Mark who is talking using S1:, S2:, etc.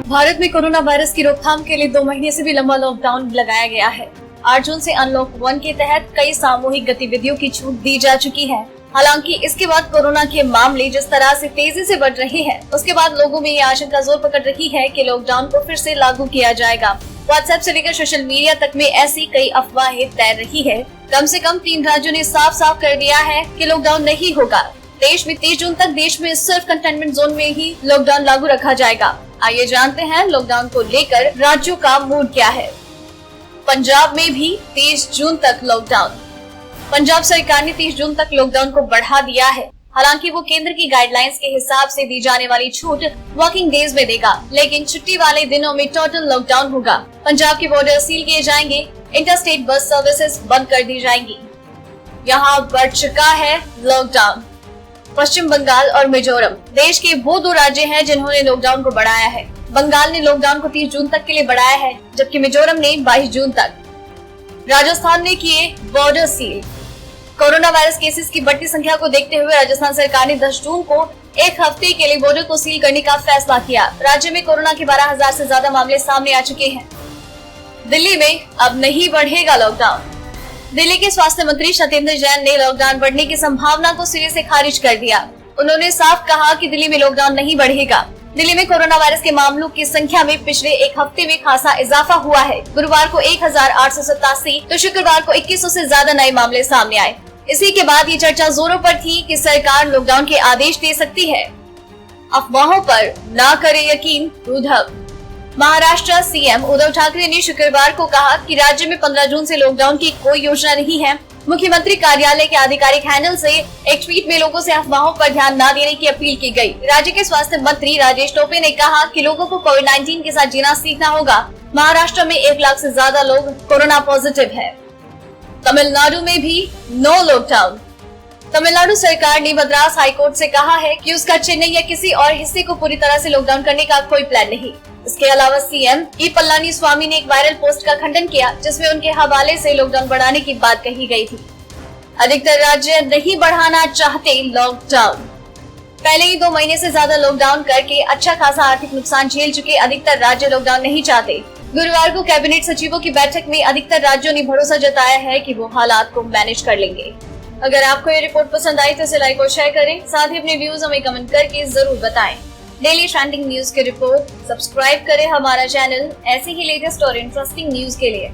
S1: भारत में corona virus की रोकथाम के लिए 2 महीने से भी लंबा लॉकडाउन लगाया गया है। 8 जून से अनलॉक 1 के तहत कई सामूहिक गतिविधियों की छूट दी जा चुकी है। हालांकि इसके बाद कोरोना के मामले जिस तरह से तेजी से बढ़ रहे हैं, उसके बाद लोगों में ये आशंका जोर पकड़ रही है कि लॉकडाउन को फिर से लागू किया जाएगा। व्हाट्सएप से लेकर सोशल मीडिया तक में ऐसी कई अफवाहें तैर रही है। कम से कम 3 राज्यों ने साफ साफ कर दिया है कि लॉकडाउन नहीं होगा। देश में 30 जून तक देश में सिर्फ कंटेनमेंट जोन में ही लॉकडाउन लागू रखा जाएगा। आइए जानते हैं लॉकडाउन को लेकर राज्यों का मूड क्या है। पंजाब में भी 30 जून तक लॉकडाउन। पंजाब सरकार ने 30 जून तक लॉकडाउन को बढ़ा दिया है। हालांकि वो केंद्र की गाइडलाइंस के हिसाब से दी जाने वाली छूट वर्किंग डेज में देगा, लेकिन छुट्टी वाले दिनों में टोटल लॉकडाउन होगा। पंजाब के बॉर्डर सील किए जाएंगे, इंटरस्टेट बस सर्विसेज बंद कर दी जाएंगी। यहाँ बढ़ चुका है लॉकडाउन। पश्चिम बंगाल और मिजोरम देश के वो 2 राज्य हैं जिन्होंने लॉकडाउन को बढ़ाया है। बंगाल ने लॉकडाउन को 30 जून तक के लिए बढ़ाया है, जबकि मिजोरम ने 22 जून तक। राजस्थान ने किए border seal. Corona virus cases की बढ़ती संख्या को देखते हुए राजस्थान सरकार ने 10 जून को एक हफ्ते के लिए बॉर्डर को सील करने का फैसला किया। राज्य में कोरोना के 12,000 से ज्यादा मामले सामने आ चुके हैं। दिल्ली में अब नहीं बढ़ेगा लॉकडाउन। दिल्ली के स्वास्थ्य मंत्री सत्येंद्र जैन ने लॉकडाउन बढ़ने की संभावना को सिरे से खारिज कर दिया। उन्होंने साफ कहा कि दिल्ली में लॉकडाउन नहीं बढ़ेगा। दिल्ली में कोरोना वायरस के मामलों की संख्या में पिछले एक हफ्ते में खासा इजाफा हुआ है। गुरुवार को 1887 तो शुक्रवार को 2100 से ज्यादा नए मामले सामने आए। इसी के बाद ये चर्चा जोरों पर थी कि सरकार लॉकडाउन के आदेश दे सकती है। अफवाहों पर ना करे यकीन उद्धव। महाराष्ट्र सीएम उद्धव ठाकरे ने शुक्रवार को कहा कि राज्य में 15 जून से लॉकडाउन की कोई योजना नहीं है। मुख्यमंत्री कार्यालय के आधिकारिक हैंडल से एक ट्वीट में लोगों से अफवाहों पर ध्यान न देने की अपील की गई। राज्य के स्वास्थ्य मंत्री राजेश टोपे ने कहा कि लोगों को कोविड-19 के साथ जीना सीखना होगा। महाराष्ट्र में 1 लाख से ज्यादा लोग कोरोना पॉजिटिव है। तमिलनाडु में भी नो लॉकडाउन। तमिलनाडु सरकार ने मद्रास हाईकोर्ट से कहा है कि उसका चेन्नई या किसी और हिस्से को पूरी तरह से लॉकडाउन करने का कोई प्लान नहीं। इसके अलावा सीएम ई पलानीस्वामी ने एक वायरल पोस्ट का खंडन किया, जिसमें उनके हवाले से लॉकडाउन बढ़ाने की बात कही गई थी। अधिकतर राज्य नहीं बढ़ाना चाहते लॉकडाउन। पहले ही 2 महीने से ज्यादा लॉकडाउन करके अच्छा खासा आर्थिक नुकसान झेल चुके अधिकतर राज्य लॉकडाउन नहीं चाहते। गुरुवार को कैबिनेट सचिवों की बैठक में अधिकतर राज्यों ने भरोसा जताया है कि वो हालात को मैनेज कर लेंगे। अगर आपको ये रिपोर्ट पसंद आई तो इसे लाइक और शेयर करें। साथ ही अपने व्यूज हमें कमेंट करके जरूर बताएं। डेली ट्रेंडिंग न्यूज की रिपोर्ट सब्सक्राइब करें हमारा चैनल ऐसे ही लेटेस्ट और इंटरेस्टिंग न्यूज के लिए।